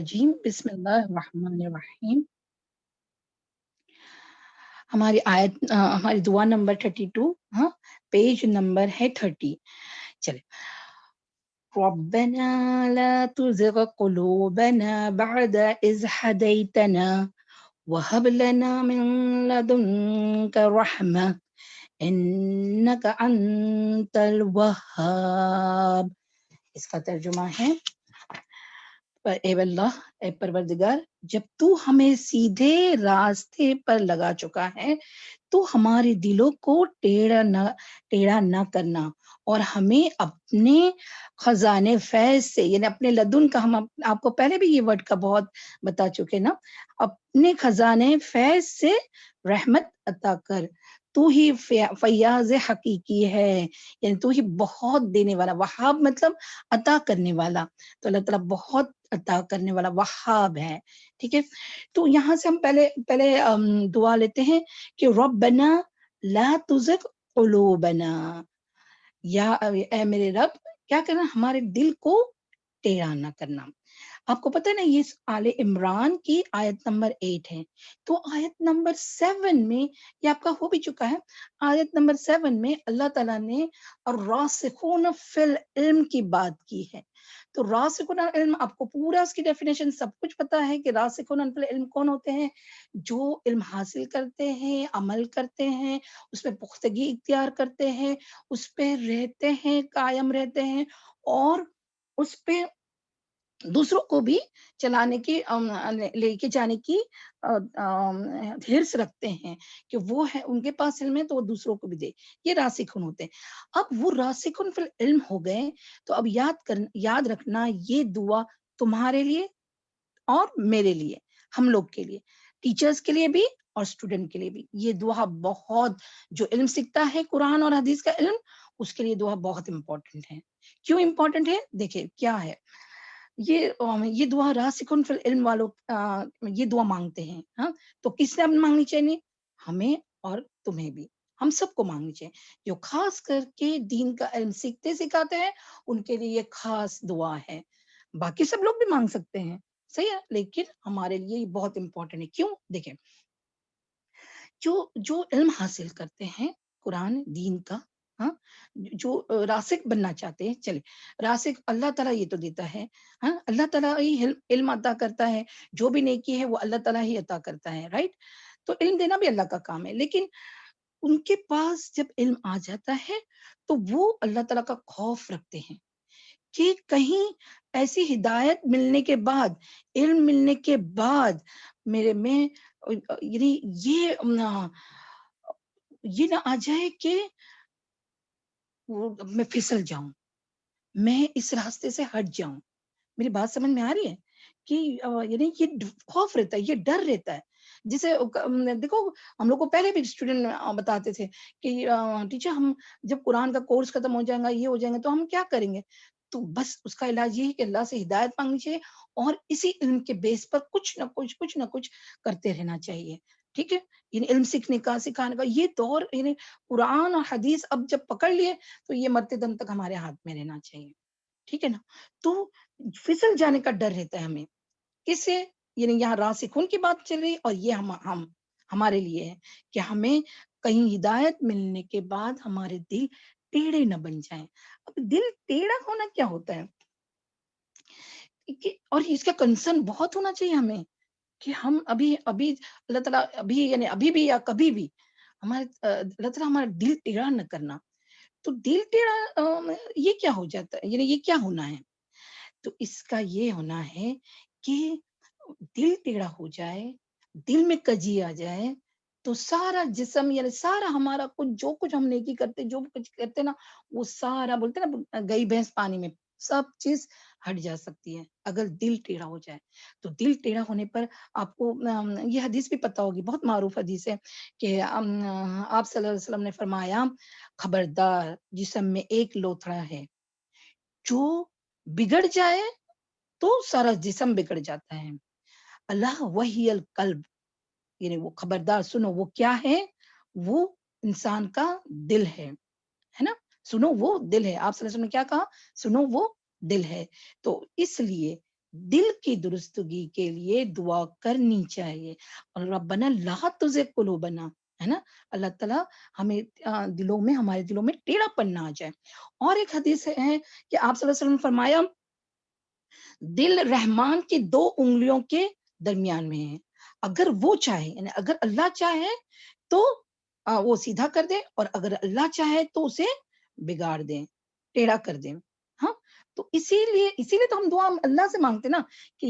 الرجیم بسم اللہ الرحمن الرحیم. ہماری ہماری دعا نمبر 32. ہاں، پیج نمبر ہے 30. چلے. ربنا لا تزغ قلوبنا بعد اذ هديتنا وهب لنا من لدنك رحمة انك انت الوهاب. اس کا ترجمہ ہے، اے اللہ، اے پروردگار، جب تو ہمیں سیدھے راستے پر لگا چکا ہے تو ہمارے دلوں کو ٹیڑھا نہ کرنا، اور ہمیں اپنے خزانے فیض سے، یعنی اپنے لدن کا، ہم آپ کو پہلے بھی یہ ورڈ کا بہت بتا چکے نا، اپنے خزانے فیض سے رحمت عطا کر. تو ہی فیاض حقیقی ہے، یعنی تو ہی بہت دینے والا. وہاب مطلب عطا کرنے والا، تو اللہ تعالیٰ بہت عطا کرنے والا وہاب ہے. ٹھیک ہے، تو یہاں سے ہم پہلے دعا لیتے ہیں کہ ربنا لا تزغ قلوبنا، یا اے میرے رب کیا کرنا، ہمارے دل کو ٹیڑھا نہ کرنا. آپ کو پتہ ہے نا، یہ آل عمران کی آیت نمبر 8 ہے. تو آیت نمبر 7 میں یہ آپ کا ہو بھی چکا ہے. آیت نمبر 7 میں اللہ تعالیٰ نے الراسخون فی العلم کی بات کی ہے. تو راسخون فی العلم، آپ کو پورا اس کی ڈیفینیشن سب کچھ پتا ہے کہ راسخون فی العلم کون ہوتے ہیں؟ جو علم حاصل کرتے ہیں، عمل کرتے ہیں، اس پہ پختگی اختیار کرتے ہیں، اس پہ رہتے ہیں، قائم رہتے ہیں، اور اس پہ دوسروں کو بھی چلانے کی، لے کے جانے کی حرص رکھتے ہیں کہ وہ ہے، ان کے پاس علم ہے تو وہ دوسروں کو بھی دے. یہ راسخون ہوتے ہیں. اب وہ راسخون فی العلم ہو گئے، تو اب یاد رکھنا، یہ دعا تمہارے لیے اور میرے لیے، ہم لوگ کے لیے، ٹیچرز کے لیے بھی اور اسٹوڈنٹ کے لیے بھی. یہ دعا بہت، جو علم سیکھتا ہے قرآن اور حدیث کا علم، اس کے لیے دعا بہت امپورٹنٹ ہے. کیوں امپورٹنٹ ہے؟ دیکھیں کیا ہے. یہ دعا راسخون فی العلم والوں یہ دعا مانگتے ہیں. ہاں، تو کس نے مانگنی چاہیے؟ ہمیں اور تمہیں بھی، ہم سب کو مانگنی چاہیے. جو خاص کر کے دین کا علم سیکھتے سکھاتے ہیں، ان کے لیے یہ خاص دعا ہے. باقی سب لوگ بھی مانگ سکتے ہیں، صحیح ہے، لیکن ہمارے لیے یہ بہت امپورٹنٹ ہے. کیوں؟ دیکھیں، جو علم حاصل کرتے ہیں قرآن دین کا، ہاں، جو راسخ بننا چاہتے ہیں، چلے راسخ اللہ تعالیٰ یہ تو دیتا ہے. ہاں، اللہ تعالیٰ ہی علم عطا کرتا ہے. جو بھی نیکی ہے وہ اللہ تعالیٰ ہی عطا کرتا ہے، رائٹ. تو علم دینا بھی اللہ کا کام ہے. لیکن ان کے پاس جب علم آ جاتا ہے تو وہ اللہ تعالیٰ کا خوف رکھتے ہیں کہ کہیں ایسی ہدایت ملنے کے بعد، علم ملنے کے بعد میرے میں یعنی یہ نہ آ جائے کہ میں پھسل جاؤں، میں اس راستے سے ہٹ جاؤں. میری بات سمجھ میں آ رہی ہے؟ کہ یعنی یہ خوف رہتا ہے، یہ ڈر رہتا ہے. جسے دیکھو، ہم لوگ کو پہلے بھی اسٹوڈنٹ بتاتے تھے کہ ٹیچر، ہم جب قرآن کا کورس ختم ہو جائے گا، یہ ہو جائیں گے، تو ہم کیا کریں گے؟ تو بس اس کا علاج یہ ہے کہ اللہ سے ہدایت مانگنی چاہیے، اور اسی علم کے بیس پر کچھ نہ کچھ کرتے رہنا چاہیے. ٹھیک ہے، یعنی علم سیکھنے کا، سکھانے کا یہ دور، یعنی قرآن اور حدیث اب جب پکڑ لیے تو یہ مرتے دم تک ہمارے ہاتھ میں رہنا چاہیے. ٹھیک ہے نا. تو پھسل جانے کا ڈر رہتا ہے ہمیں. کس سے؟ یعنی یہاں راسخون کی بات چل رہی، اور یہ ہمارے لیے ہے کہ ہمیں کہیں ہدایت ملنے کے بعد ہمارے دل ٹیڑھے نہ بن جائیں. اب دل ٹیڑھا ہونا کیا ہوتا ہے؟ اور اس کا کنسرن بہت ہونا چاہیے ہمیں کہ ہم ابھی اللہ تعالیٰ یعنی ابھی بھی یا کبھی بھی ہمارے اللہ تعالیٰ ہمارا دل ٹیڑھا نہ کرنا. تو دل ٹیڑھا یہ کیا ہو جاتا ہے، یعنی یہ کیا ہونا ہے؟ تو اس کا یہ ہونا ہے کہ دل ٹیڑھا ہو جائے، دل میں کجی آ جائے، تو سارا جسم، یعنی سارا ہمارا جو کچھ ہم نیکی کرتے، جو کچھ کرتے نا، وہ سارا بولتے نا گئی بھینس پانی میں، سب چیز ہٹ جا سکتی ہے اگر دل ٹیڑھا ہو جائے. تو دل ٹیڑھا ہونے پر آپ کو یہ حدیث بھی پتہ ہوگی، بہت معروف حدیث ہے کہ آپ صلی اللہ علیہ وسلم نے فرمایا، خبردار، جسم میں ایک لوتھڑا ہے، جو بگڑ جائے تو سارا جسم بگڑ جاتا ہے. اللہ وحی القلب، یعنی وہ خبردار، سنو وہ کیا ہے؟ وہ انسان کا دل ہے نا. سنو وہ دل ہے. آپ صلی اللہ علیہ وسلم نے کیا کہا؟ سنو وہ دل ہے. تو اس لیے دل کی درستگی کے لیے دعا کرنی چاہیے. اور ربنا لا تزغ قلوبنا، ہے نا، اللہ تعالیٰ ہمیں دلوں میں، ہمارے دلوں میں ٹیڑھا پن نہ آ جائے. اور ایک حدیث ہے کہ آپ صلی اللہ علیہ وسلم نے فرمایا دل رحمان کی 2 انگلیوں کے درمیان میں ہے. اگر وہ چاہے، یعنی اگر اللہ چاہے تو وہ سیدھا کر دے، اور اگر اللہ چاہے تو اسے بگاڑ دیں، ٹیڑھا کر دیں. ہاں، تو اسی لیے تو ہم دعا اللہ سے مانگتے نا کہ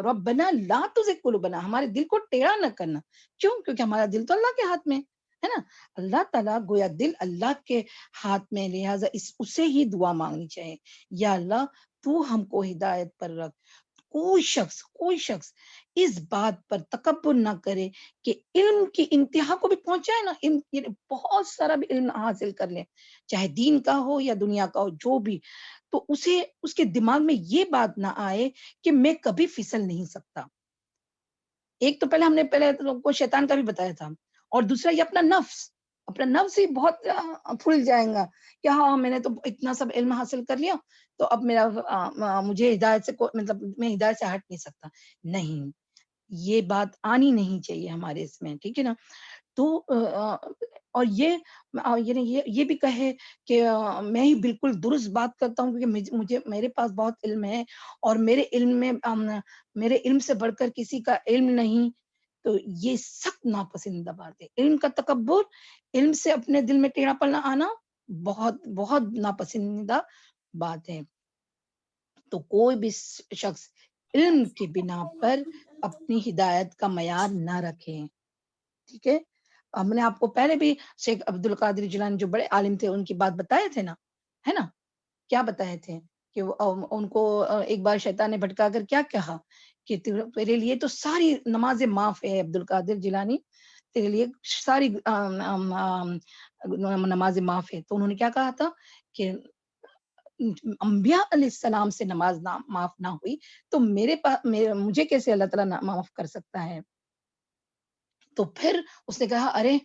ربنا لا تزغ قلوبنا، ہمارے دل کو ٹیڑھا نہ کرنا. کیوں؟ کیونکہ ہمارا دل تو اللہ کے ہاتھ میں ہے نا. اللہ تعالیٰ گویا دل اللہ کے ہاتھ میں، لہٰذا اسے ہی دعا مانگنی چاہیے. یا اللہ تو ہم کو ہدایت پر رکھ. کوئی شخص اس بات پر تکبر نہ کرے کہ علم کی انتہا کو بھی پہنچائے نا، یعنی بہت سارا بھی علم حاصل کر لے، چاہے دین کا ہو یا دنیا کا ہو، جو بھی، تو اسے اس کے دماغ میں یہ بات نہ آئے کہ میں کبھی پھسل نہیں سکتا. ایک تو پہلے تو کو شیطان کا بھی بتایا تھا، اور دوسرا یہ اپنا نفس ہی بہت پھول جائے گا کہ ہاں میں نے تو اتنا سب علم حاصل کر لیا، تو اب مجھے ہدایت سے مطلب میں ہدایت سے ہٹ نہیں سکتا. نہیں، یہ بات آنی نہیں چاہیے ہمارے اس میں، ٹھیک ہے نا. تو اور یہ بھی کہے کہ میں ہی بالکل درست بات کرتا ہوں کیونکہ میرے پاس بہت علم ہے، اور میرے علم سے بڑھ کر کسی کا علم نہیں. تو یہ سخت ناپسندیدہ بات ہے. علم کا تکبر، علم سے اپنے دل میں ٹیڑھا پن آنا بہت بہت ناپسندیدہ بات ہے. تو کوئی بھی شخص علم کی بنا پر اپنی ہدایت کا معیار نہ رکھے. ٹھیک ہے، ہم نے آپ کو پہلے بھی شیخ عبد القادر جیلانی جو بڑے عالم تھے ان کی بات بتائے تھے نا، ہے نا. کیا بتائے تھے کہ ان کو ایک بار شیطان نے بھٹکا کر کیا کہا کہ تیرے لیے تو ساری نمازیں معاف ہے عبد القادر جیلانی، تیرے لیے ساری نمازیں معاف ہے. تو انہوں نے کیا کہا تھا کہ انبیاء علیہ السلام سے نماز معاف نہ ہوئی تو مجھے کیسے اللہ تعالیٰ معاف کر سکتا ہے. تو پھر اس نے کہا ارے،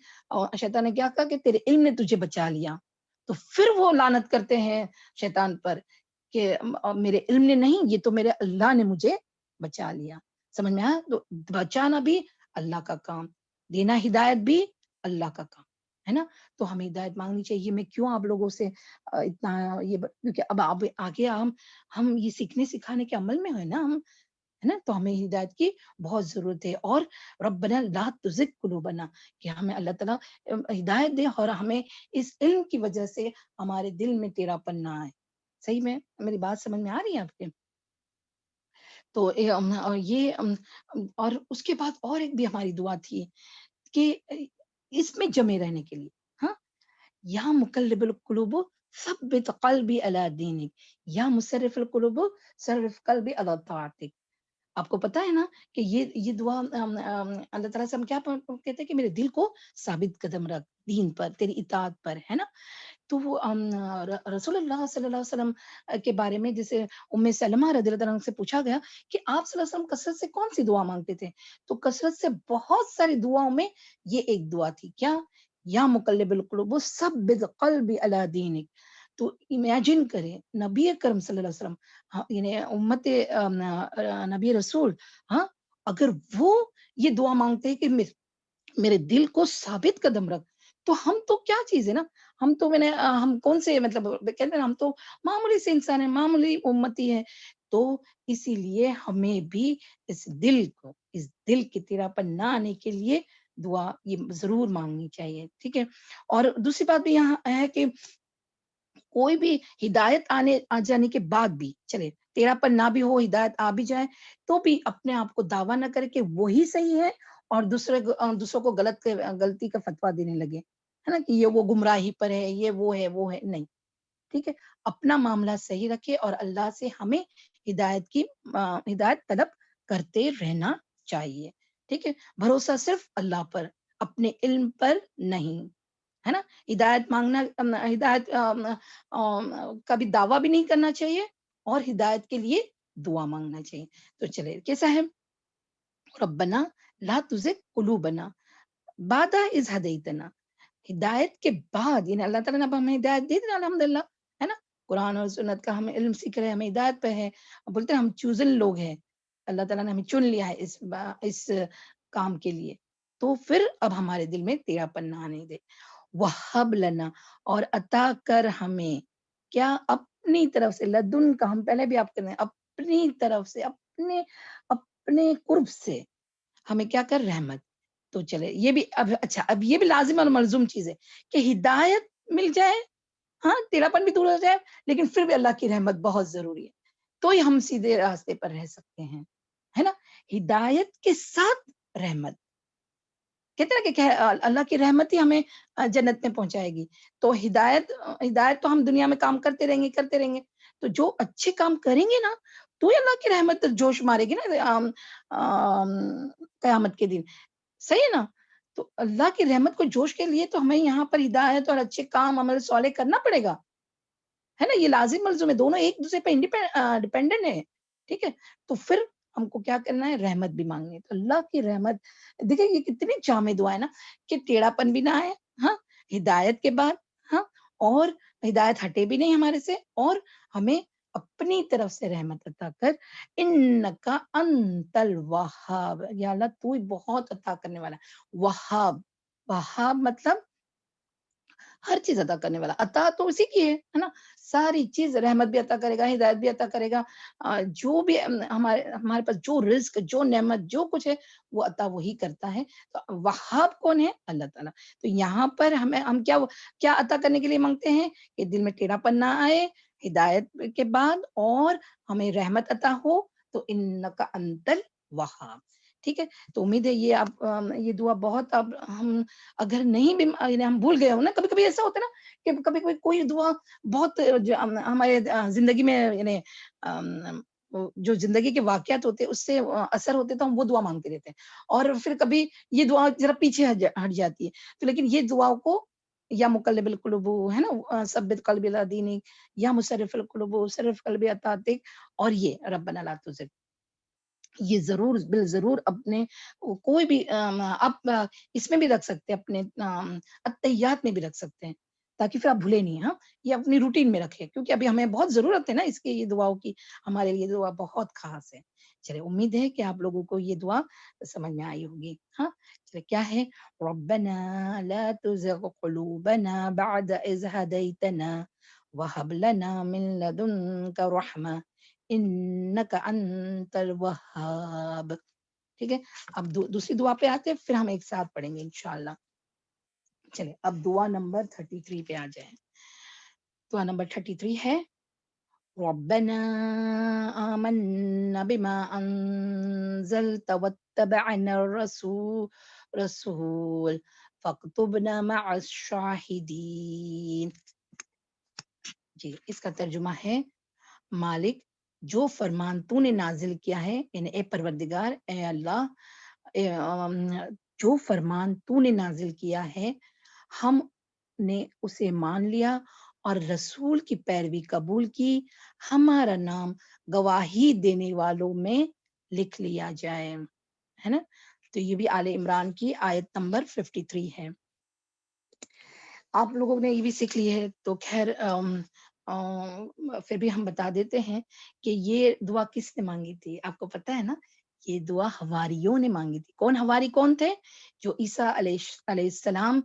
شیطان نے کیا کہا کہ تیرے علم نے تجھے بچا لیا. تو پھر وہ لعنت کرتے ہیں شیطان پر کہ میرے علم نے نہیں، یہ تو میرے اللہ نے مجھے بچا لیا. سمجھ میں آیا؟ تو بچانا بھی اللہ کا کام، دینا ہدایت بھی اللہ کا کام ہے نا. تو ہمیں ہدایت مانگنی چاہیے. میں کیوں آپ لوگوں سے اتنا کیونکہ اب آگے ہم یہ سیکھنے سکھانے کے عمل میں ہے نا، ہے نا. تو ہمیں ہدایت کی بہت ضرورت ہے. اور ربنا لا تزغ قلوبنا، کہ ہمیں اللہ تعالیٰ ہدایت دے اور ہمیں اس علم کی وجہ سے ہمارے دل میں ٹیڑھا پن نہ آئے. صحیح میں میری بات سمجھ میں آ رہی ہے آپ کے؟ تو یہ اور اس کے بعد اور ایک بھی ہماری دعا تھی کہ اس میں جمے رہنے کے لیے، ہاں، یا مقلب القلوب ثبت قلبی علی دینک، یا مصرف القلوب صرف قلبی علی طاعتک. آپ کو پتا ہے نا کہ یہ دعا اللہ تعالیٰ سے ہم کیا کہتے ہیں کہ میرے دل کو ثابت قدم رکھ دین پر، تیری اطاعت پر، ہے نا. تو وہ رسول اللہ صلی اللہ علیہ وسلم کے بارے میں جیسے ام سلمہ رضی اللہ عنہ سے پوچھا گیا کہ آپ صلی اللہ علیہ وسلم کثرت سے کون سی دعا مانگتے تھے، تو کثرت سے بہت ساری دعاؤں میں یہ ایک دعا تھی. کیا؟ یا مقلب القلوب ثبت قلبی علی دینک. تو امیجن کریں نبی کرم صلی اللہ علیہ وسلم، یعنی امت نبی رسول، ہاں، اگر وہ یہ دعا مانگتے ہیں کہ میرے دل کو ثابت قدم رکھ، تو ہم تو کیا چیز ہے نا. ہم کون سے مطلب کہتے ہیں ہم تو معمولی سے انسان ہیں، معمولی امتی ہے. تو اسی لیے ہمیں بھی اس دل کی ٹیڑھا پن نہ آنے کے لیے دعا یہ ضرور مانگنی چاہیے. ٹھیک ہے. اور دوسری بات بھی یہاں ہے کہ کوئی بھی ہدایت آ جانے کے بعد بھی چلے ٹیڑھا پن نہ بھی ہو، ہدایت آ بھی جائے تو بھی اپنے آپ کو دعویٰ نہ کرے کہ وہی صحیح ہے اور دوسروں کو غلطی کا فتویٰ دینے لگے، ہے نا، کہ یہ وہ گمراہی پر ہے، یہ وہ ہے نہیں. ٹھیک ہے. اپنا معاملہ صحیح رکھے اور اللہ سے ہمیں ہدایت طلب کرتے رہنا چاہیے. ٹھیک ہے. بھروسہ صرف اللہ پر، اپنے علم پر نہیں، ہے نا. ہدایت مانگنا، ہدایت کا بھی دعویٰ بھی نہیں کرنا چاہیے اور ہدایت کے لیے دعا مانگنا چاہیے. تو چلے کیسا ہے؟ ربنا لا تزغ قلوبنا بعد اذ ہدیتنا. ہدایت کے بعد، یعنی اللہ تعالیٰ نے اب ہمیں ہدایت دی نا الحمدللہ، ہے نا. قرآن اور سنت کا ہمیں علم سیکھ رہے ہیں، ہمیں ہدایت پہ ہے، بولتے ہیں ہم چوزن لوگ ہیں، اللہ تعالیٰ نے ہمیں چن لیا ہے اس کام کے لیے، تو پھر اب ہمارے دل میں تیرا پن نہ آنے دے. وہب لنا، اور عطا کر ہمیں کیا اپنی طرف سے، لدن کا ہم پہلے بھی آپ کریں، اپنی طرف سے، اپنے قرب سے ہمیں کیا کر رحمت. تو چلے یہ بھی اب اچھا، اب یہ بھی لازم اور ملزوم چیز ہے کہ ہدایت مل جائے، ہاں تیرا پن بھی دور ہو جائے، لیکن پھر بھی اللہ کی رحمت بہت ضروری ہے، تو ہی ہم سیدھے راستے پر رہ سکتے ہیں، ہے نا. ہدایت کے ساتھ رحمت، کہتے ہیں کہ اللہ کی رحمت ہی ہمیں جنت میں پہنچائے گی. تو ہدایت تو ہم دنیا میں کام کرتے رہیں گے، تو جو اچھے کام کریں گے نا تو ہی اللہ کی رحمت جوش مارے گی نا قیامت کے دن، صحیح ہے نا. تو اللہ کی رحمت کو جوش کے لیے تو ہمیں یہاں پر ہدایت اور اچھے کام عمل صالح کرنا پڑے گا، ہے نا. یہ لازم ملزوم ہے، دونوں ایک دوسرے پہ ڈیپینڈنٹ ہے، ٹھیک ہے. تو پھر ہم کو کیا کرنا ہے، رحمت بھی مانگنی ہے. تو اللہ کی رحمت دیکھیں یہ کتنی جامع دعا ہے نا، کہ ٹیڑھا پن بھی نہ آئے، ہاں ہدایت کے بعد، ہاں اور ہدایت ہٹے بھی نہیں ہمارے سے، اور ہمیں اپنی طرف سے رحمت عطا کر. انکا انت الوہاب، یا اللہ تو ہی بہت عطا کرنے والا ہے. وہاب مطلب ہر چیز عطا کرنے والا، عطا تو اسی کی ہے نا. ساری چیز، رحمت بھی عطا کرے گا، ہدایت بھی عطا کرے گا، جو بھی ہمارے پاس جو رزق، جو نعمت، جو کچھ ہے وہ عطا وہی کرتا ہے. تو وہاب کون ہے؟ اللہ تعالیٰ. تو یہاں پر ہم کیا عطا کرنے کے لیے مانگتے ہیں کہ دل میں ٹیڑھا پن نہ آئے ہدایت کے بعد، اور ہمیں رحمت عطا ہو. تو انکا انت الوہاب، ٹھیک ہے. تو امید ہے یہ آپ یہ دعا بہت، اب ہم اگر نہیں بھی یعنی ہم بھول گئے ہوں نا، کبھی کبھی ایسا ہوتا ہے نا کہ کبھی کوئی دعا بہت ہمارے زندگی میں یعنی جو زندگی کے واقعات ہوتے ہیں اس سے اثر ہوتے تو ہم وہ دعا مانگتے رہتے ہیں، اور پھر کبھی یہ دعا ذرا پیچھے ہٹ جاتی ہے. تو لیکن یہ دعا کو، یا مقلب القلوب ہے نا، ثبت قلبی علی دینک، یا مصرف القلوب صرف قلبی علی طاعتک، اور یہ ربنا لا تزغ، یہ ضرور بالضرور اپنے کوئی بھی آپ اس میں بھی رکھ سکتے ہیں، اپنے التحیات میں بھی رکھ سکتے ہیں، تاکہ پھر آپ بھولے نہیں. ہاں یہ اپنی روٹین میں رکھے، کیونکہ ابھی ہمیں بہت ضرورت ہے نا اس کی، یہ دعاؤں کی ہمارے لیے دعا بہت خاص ہے. چلے امید ہے کہ آپ لوگوں کو یہ دعا سمجھ میں آئی ہوگی. ہاں چلے کیا ہے، ربنا لا تزغ قلوبنا بعد اذ هديتنا وهب لنا من لدنك رحمة انک انت الوہاب. ٹھیک ہے، اب دوسری دعا پہ آتے ہیں، پھر ہم ایک ساتھ پڑھیں گے انشاءاللہ. چلے اب دعا نمبر 33 پہ آ جائیں. دعا نمبر 33 ہے، ربنا آمنا بما انزلت واتبعنا رسول فاکتبنا مع الشاہدین. جی اس کا ترجمہ ہے، مالک جو فرمان تو نے نازل کیا ہے، یعنی اے پروردگار، اے اللہ، جو فرمان تو نے نازل کیا ہے ہم نے اسے مان لیا اور رسول کی پیروی قبول کی، ہمارا نام گواہی دینے والوں میں لکھ لیا جائے، ہے نا. تو یہ بھی آل عمران کی آیت نمبر 53 ہے. آپ لوگوں نے یہ بھی سیکھ لی ہے تو خیر پھر بھی ہم بتا دیتے ہیں کہ یہ دعا کس نے مانگی تھی. آپ کو پتا ہے نا، یہ دعا حواریوں نے مانگی تھی. حواری کون تھے؟ جو عیسیٰ علیہ السلام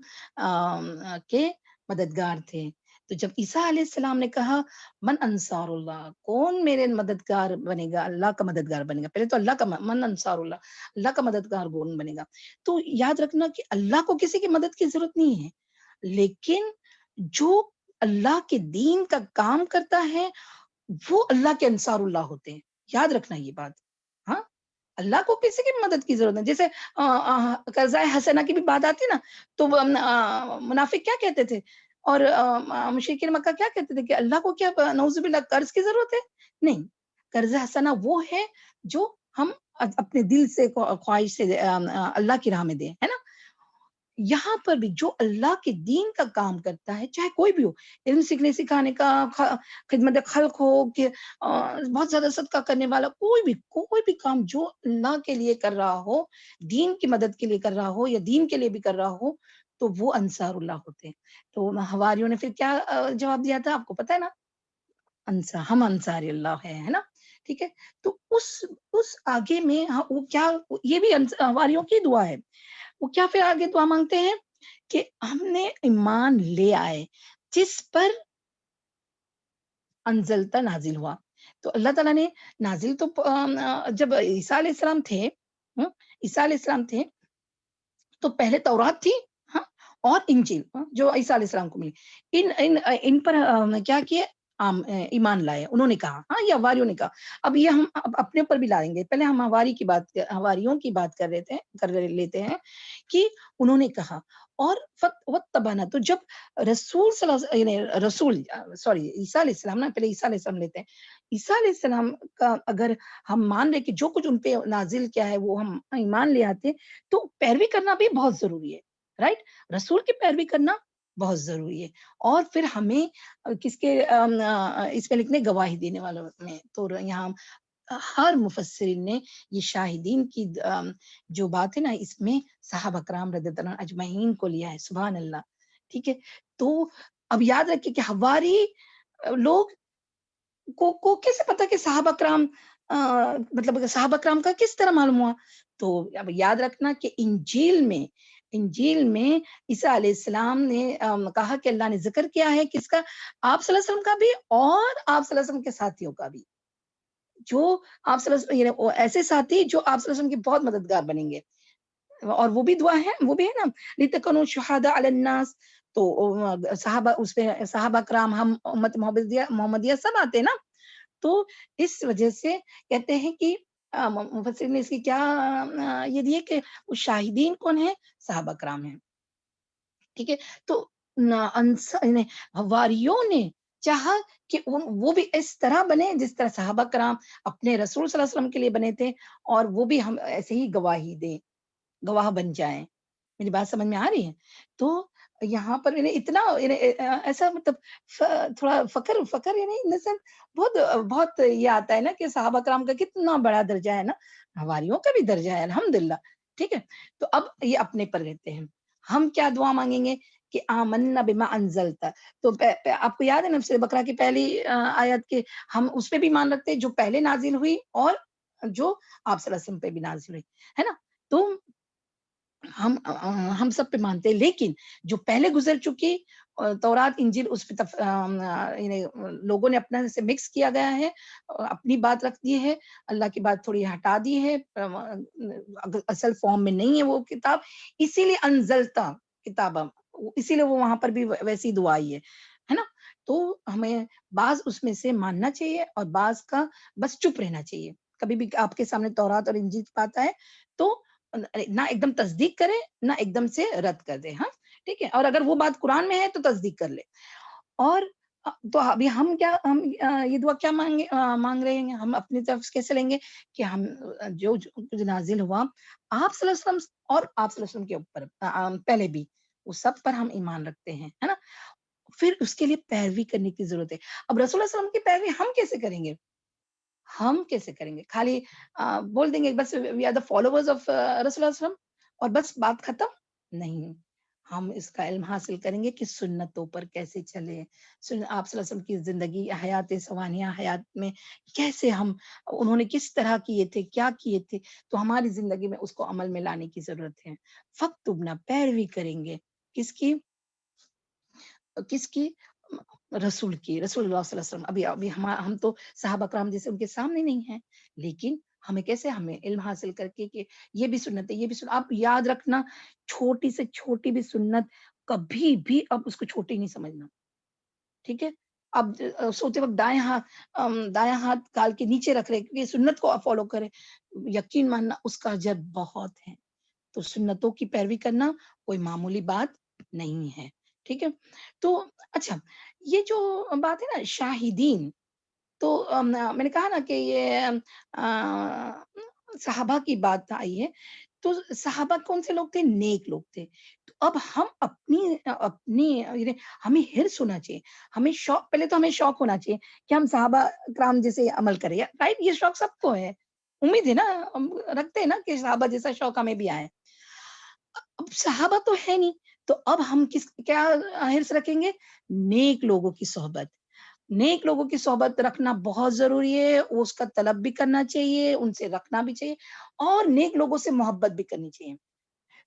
کے مددگار تھے. تو جب عیسیٰ علیہ السلام نے کہا من انصار اللہ، کون میرے مددگار بنے گا، اللہ کا مددگار بنے گا، پہلے تو اللہ کا من انصار اللہ کا مددگار کون بنے گا. تو یاد رکھنا کہ اللہ کو کسی کی مدد کی ضرورت نہیں ہے، لیکن جو اللہ کے دین کا کام کرتا ہے وہ اللہ کے انصار اللہ ہوتے ہیں. یاد رکھنا یہ بات. ہاں اللہ کو کسی کی مدد کی ضرورت نہیں. جیسے قرضہ حسنہ کی بھی بات آتی نا، تو منافق کیا کہتے تھے، اور مشرکین مکہ کیا کہتے تھے کہ اللہ کو کیا نعوذ باللہ قرض کی ضرورت ہے. نہیں، قرض حسنہ وہ ہے جو ہم اپنے دل سے خواہش سے اللہ کی راہ میں دیں، ہے نا. یہاں پر بھی جو اللہ کے دین کا کام کرتا ہے، چاہے کوئی بھی ہو، علم سیکھنے سکھانے کا، خدمت خلق ہو، کہ بہت زیادہ صدقہ کرنے والا، کوئی بھی کام جو اللہ کے لیے کر رہا ہو، دین کی مدد کے لیے کر رہا ہو، یا دین کے لیے بھی کر رہا ہو، تو وہ انصار اللہ ہوتے ہیں. تو حواریوں نے پھر کیا جواب دیا تھا، آپ کو پتا ہے نا، ہم انصار اللہ ہے نا. ٹھیک ہے, تو اس آگے میں وہ کیا, یہ بھی ہماریوں کی دعا ہے. وہ کیا پھر آگے دعا مانگتے ہیں کہ ہم نے ایمان لے آئے جس پر انزلتا نازل ہوا. تو اللہ تعالیٰ نے نازل تو جب عیسیٰ علیہ السلام تھے, عیسیٰ علیہ السلام تھے تو پہلے تورات تھی, ہاں, اور انجیل جو عیسیٰ علیہ السلام کو ملی. ان پر کیا کیے, ایمان لائے. انہوں نے کہا, ہاں, یہ حواریوں نے کہا. اب یہ ہم اپنے اوپر بھی لائیں گے. پہلے ہم حواریوں کی بات کر لیتے ہیں کہ انہوں نے کہا. اور واتبعنا, تو جب رسول صلی اللہ عیسیٰ علیہ السلام نا, پہلے عیسیٰ علیہ السلام لیتے ہیں. عیسیٰ علیہ السلام کا اگر ہم مان رہے کہ جو کچھ ان پہ نازل کیا ہے وہ ہم ایمان لے آتے, تو پیروی کرنا بھی بہت ضروری ہے. رائٹ, رسول کی پیروی کرنا بہت ضروری ہے. اور پھر ہمیں کس کے اس میں لکھنے, گواہی دینے والوں میں. تو یہاں ہر مفسرین نے یہ شاہدین کی جو بات ہے نا, اس میں صحابہ کرام رضی اللہ عنہ اجمعین کو لیا ہے. سبحان اللہ. ٹھیک ہے, تو اب یاد رکھیے کہ ہماری لوگ کو کیسے پتا کہ صحابہ کرام, مطلب صحابہ کرام کا کس طرح معلوم ہوا. تو اب یاد رکھنا کہ انجیل میں عیسیٰ علیہ السلام نے کہا کہ اللہ نے ذکر کیا ہے کس کا, آپ صلی اللہ علیہ وسلم کا بھی اور آپ صلی اللہ علیہ وسلم کے ساتھیوں کا بھی, جو آپ صلی اللہ علیہ وسلم, ایسے ساتھی جو آپ صلی اللہ علیہ وسلم کے بہت مددگار بنیں گے. اور وہ بھی دعا ہے, وہ بھی ہے نا, لِتَكُونُوا شُهَدَاءَ عَلَى النَّاسِ. تو صحابہ, اس پہ صحابہ کرام, ہم امت محمدیہ سب آتے نا. تو اس وجہ سے کہتے ہیں کہ مفسرین نے اس کی کیا یہ دیے کہ شاہدین کون ہیں, صحابہ کرام ہیں. ٹھیک ہے, تو حواریوں نے چاہا کہ وہ بھی اس طرح بنے جس طرح صحابہ کرام اپنے رسول صلی اللہ علیہ وسلم کے لیے بنے تھے, اور وہ بھی ہم ایسے ہی گواہی دیں, گواہ بن جائیں. میری بات سمجھ میں آ رہی ہے؟ تو یہاں پر اتنا ایسا, مطلب تھوڑا فکر یعنی بہت یہ آتا ہے نا کہ صحابہ کرام کا کتنا بڑا درجہ ہے نا, حواریوں کا بھی درجہ ہے الحمدللہ. ٹھیک ہے, تو اب یہ اپنے پر رہتے ہیں. ہم کیا دعا مانگیں گے کہ آمنا بما انزلتا. تو آپ کو یاد ہے نا سورہ بقرہ کی پہلی آیت کے, ہم اس پہ بھی مان رکھتے جو پہلے نازل ہوئی اور جو آپ صلی اللہ علیہ وسلم پہ بھی نازل ہوئی ہے نا. تو ہم سب پہ مانتے ہیں, لیکن جو پہلے گزر چکی تورات انجیل, اس پہ لوگوں نے اپنا سے مکس کیا گیا ہے, اپنی بات رکھ دی ہے, اللہ کی بات تھوڑی ہٹا دی ہے, اصل فارم میں نہیں ہے وہ کتاب. اسی لیے انزلتا کتاب, اسی لیے وہ وہاں پر بھی ویسی دعا آئی ہے نا. تو ہمیں بعض اس میں سے ماننا چاہیے اور بعض کا بس چپ رہنا چاہیے. کبھی بھی آپ کے سامنے تورات اور انجیل پاتا ہے تو نہ ایک دم تصدیق کرے نہ ایک دم سے رد کر دے. ہاں, ٹھیک ہے, اور اگر وہ بات قرآن میں ہے تو تصدیق کر لے. اور تو ابھی ہم یہ دعا کیا مانگ رہے ہیں, ہم اپنی طرف کیسے لیں گے کہ ہم جو نازل ہوا آپ صلی اللہ علیہ وسلم اور آپ صلی اللہ علیہ وسلم کے اوپر پہلے بھی, وہ سب پر ہم ایمان رکھتے ہیں, ہے نا. پھر اس کے لیے پیروی کرنے کی ضرورت ہے. اب رسول اللہ صلی اللہ علیہ وسلم کی پیروی ہم کیسے کریں گے, خالی بول دیں گے بس we are the followers of Rasool Allah صلی اللہ علیہ وسلم اور بس بات ختم نہیں. ہم اس کا علم حاصل کریں گے کہ سنتوں پر کیسے چلے, آپ صلی اللہ علیہ وسلم کی زندگی, حیات ثوانیہ, حیات میں کیسے انہوں نے کس طرح کیے تھے, کیا کیے تھے, تو ہماری زندگی میں اس کو عمل میں لانے کی ضرورت ہے. فَاكْتُبْنَا, پیروی کریں گے کس کی رسول اللہ صلی اللہ علیہ وسلم. ابھی ہم تو صحابہ کرام جیسے ان کے سامنے نہیں ہیں, لیکن ہمیں کیسے, ہمیں علم حاصل کر کے کہ یہ بھی سنت ہے, یہ بھی سنت. آپ یاد رکھنا, چھوٹی سے چھوٹی بھی سنت کبھی بھی اب اس کو چھوٹی نہیں سمجھنا. ٹھیک ہے, اب سوتے وقت دائیں ہاتھ گال کے نیچے رکھ رہے کیونکہ سنت کو فالو کرے, یقین ماننا اس کا اجر بہت ہے. تو سنتوں کی پیروی کرنا کوئی معمولی بات نہیں ہے. ٹھیک ہے, تو اچھا, یہ جو بات ہے نا شاہدین, تو میں نے کہا نا کہ یہ صحابہ کی بات آئی ہے. تو صحابہ کون سے لوگ تھے, نیک لوگ تھے. تو اب ہم اپنی ہمیں حرص ہونا چاہیے, ہمیں شوق, پہلے تو ہمیں شوق ہونا چاہیے کہ ہم صحابہ کرام جیسے عمل کریں. رائٹ, یہ شوق سب کو ہے, امید ہے نا, ہم رکھتے ہیں نا کہ صحابہ جیسا شوق ہمیں بھی آئے. اب صحابہ تو ہے نہیں, تو اب ہم کیا حرص رکھیں گے, نیک لوگوں کی صحبت. نیک لوگوں کی صحبت رکھنا بہت ضروری ہے، اس کا طلب بھی کرنا چاہیے، ان سے رکھنا بھی چاہیے اور نیک لوگوں سے محبت بھی کرنی چاہیے۔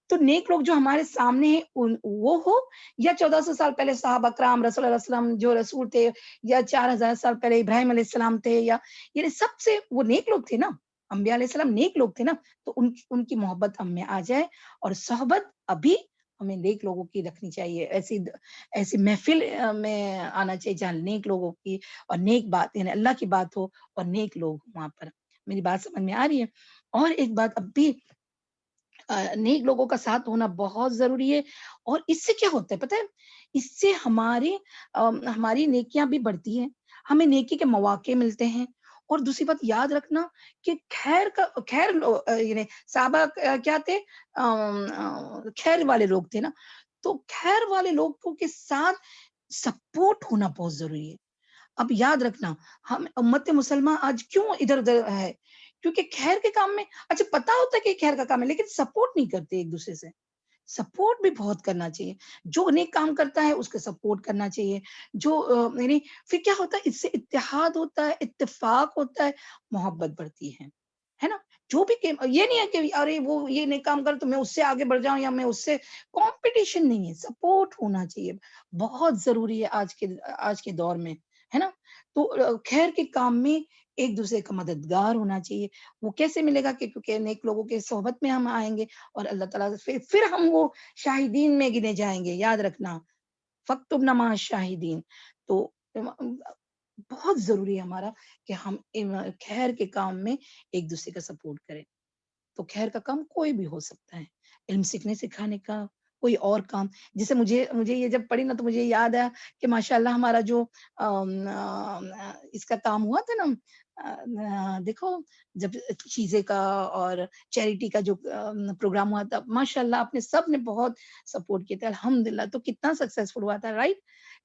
تو نیک لوگ جو ہمارے سامنے ہیں وہ ہو یا 1400 سال پہلے صحابہ کرام رسول اللہ علیہ وسلم جو رسول تھے یا 4000 سال پہلے ابراہیم علیہ السلام تھے یا یعنی سب سے وہ نیک لوگ تھے نا، انبیاء علیہ السلام نیک لوگ تھے نا، تو ان کی محبت ہم میں آ جائے اور صحبت ابھی ہمیں نیک لوگوں کی رکھنی چاہیے، ایسی ایسی محفل میں آنا چاہیے جہاں نیک لوگوں کی اور نیک بات یعنی اللہ کی بات ہو اور نیک لوگ وہاں پر۔ میری بات سمجھ میں آ رہی ہے؟ اور ایک بات اب بھی نیک لوگوں کا ساتھ ہونا بہت ضروری ہے اور اس سے کیا ہوتا ہے پتہ ہے؟ اس سے ہماری نیکیاں بھی بڑھتی ہیں، ہمیں نیکی کے مواقع ملتے ہیں اور دوسری بات یاد رکھنا کہ یعنی صحابہ کیا تھے؟ خیر والے لوگ تھے نا، تو خیر والے لوگوں کے ساتھ سپورٹ ہونا بہت ضروری ہے۔ اب یاد رکھنا ہم امت مسلمہ آج کیوں ادھر ادھر ہے کیونکہ خیر کے کام میں اچھا پتا ہوتا ہے کہ خیر کا کام ہے لیکن سپورٹ نہیں کرتے ایک دوسرے سے۔ سپورٹ بھی بہت کرنا چاہیے، جو نیک کام کرتا ہے اس کا سپورٹ کرنا چاہیے، جو یعنی پھر کیا ہوتا ہے اس سے اتحاد ہوتا ہے، اتفاق ہوتا ہے، محبت بڑھتی ہے نا؟ جو بھی یہ نہیں ہے کہ ارے وہ یہ نیک کام کر تو میں اس سے آگے بڑھ جاؤں یا میں اس سے کمپٹیشن نہیں ہے، سپورٹ ہونا چاہیے، بہت ضروری ہے آج کے دور میں، ہے نا؟ تو خیر کے کام میں ایک دوسرے کا مددگار ہونا چاہیے، وہ کیسے ملے گا کہ کیونکہ نیک لوگوں کے صحبت میں ہم آئیں گے اور اللہ تعالیٰ سے پھر ہم وہ شاہدین میں گنے جائیں گے، یاد رکھنا فَاكْتُبْنَا مَعَ الشَّاهِدِينَ۔ تو بہت ضروری ہے ہمارا کہ ہم خیر کے کام میں ایک دوسرے کا سپورٹ کریں۔ تو خیر کا کام کوئی بھی ہو سکتا ہے، علم سیکھنے سکھانے کا، کوئی اور کام جیسے مجھے یہ جب پڑھی نا تو مجھے یاد آیا کہ ماشاءاللہ ہمارا جو اس کا کام ہوا تھا نا دیکھو جب چیزیں کا اور چیریٹی کا جو پروگرام ہوا تھا ماشاءاللہ آپ نے سب نے بہت سپورٹ کیا تھا الحمدللہ تو کتنا سکسیسفل ہوا تھا رائٹ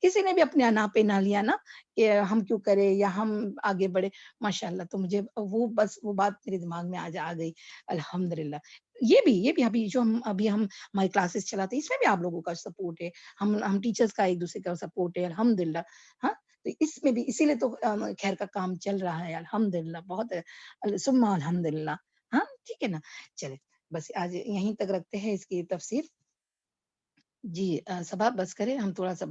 کسی نے بھی اپنے انا پہ نہ لیا نا کہ ہم کیوں کرے یا ہم آگے بڑھے ماشاءاللہ تو مجھے وہ بات میرے دماغ میں آ گئی الحمدللہ یہ بھی ہم ہماری کلاسز چلاتے ہیں اس میں بھی آپ لوگوں کا سپورٹ ہے ہم ٹیچرز کا ایک دوسرے کا سپورٹ ہے الحمدللہ ہاں تو اس میں بھی اسی لیے تو خیر کا کام چل رہا ہے الحمدللہ بہت ثم الحمدللہ ہاں ٹھیک ہے نا چلے بس آج یہیں تک رکھتے ہیں اس کی تفسیر جی صبا بس کرے ہم تھوڑا سا